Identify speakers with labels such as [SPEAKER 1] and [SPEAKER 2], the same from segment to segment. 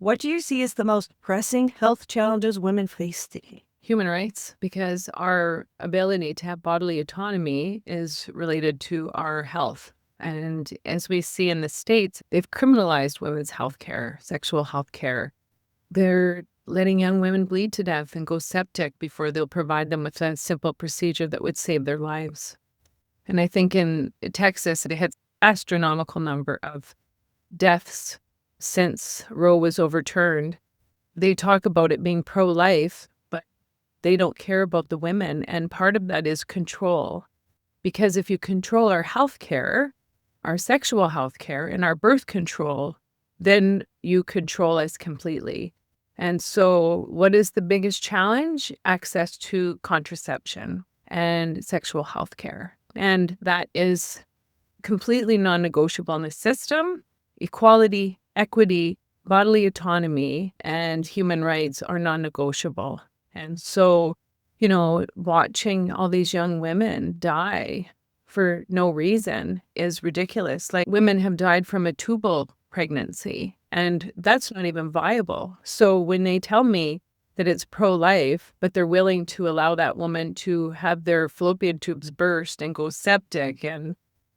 [SPEAKER 1] What do you see as the most pressing health challenges women face today?
[SPEAKER 2] Human rights, because our ability to have bodily autonomy is related to our health. And as we see in the States, they've criminalized women's health care, sexual health care. They're letting young women bleed to death and go septic before they'll provide them with a simple procedure that would save their lives. And I think in Texas, it had astronomical number of deaths since Roe was overturned. They talk about it being pro-life, but they don't care about the women. And part of that is control. Because if you control our health care, our sexual health care, and our birth control, then you control us completely. And so what is the biggest challenge? Access to contraception and sexual health care. And that is completely non-negotiable in the system. Equality, equity, bodily autonomy, and human rights are non-negotiable. And so, watching all these young women die for no reason is ridiculous. Like, women have died from a tubal pregnancy, and that's not even viable. So when they tell me that it's pro-life, but they're willing to allow that woman to have their fallopian tubes burst and go septic and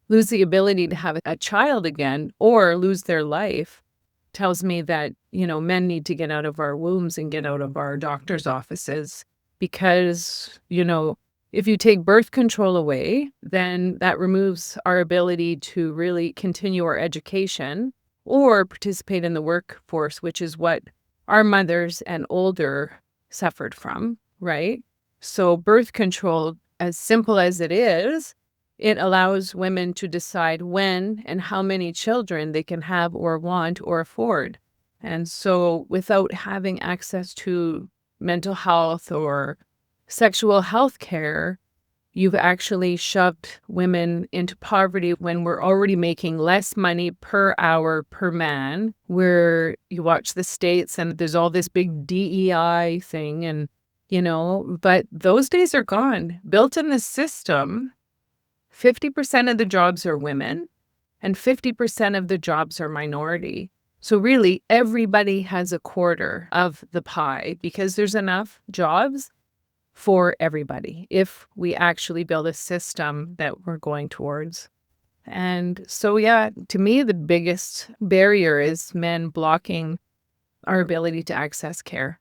[SPEAKER 2] lose the ability to have a child again or lose their life, tells me that, men need to get out of our wombs and get out of our doctor's offices because, if you take birth control away, then that removes our ability to really continue our education or participate in the workforce, which is what our mothers and older suffered from, right? So birth control, as simple as it is, it allows women to decide when and how many children they can have or want or afford. And so without having access to mental health or sexual health care, you've actually shoved women into poverty when we're already making less money per hour per man, where you watch the States and there's all this big DEI thing and, but those days are gone. Built in the system, 50% of the jobs are women and 50% of the jobs are minority. So really, everybody has a quarter of the pie because there's enough jobs for everybody if we actually build a system that we're going towards. And so, yeah, to me, the biggest barrier is men blocking our ability to access care.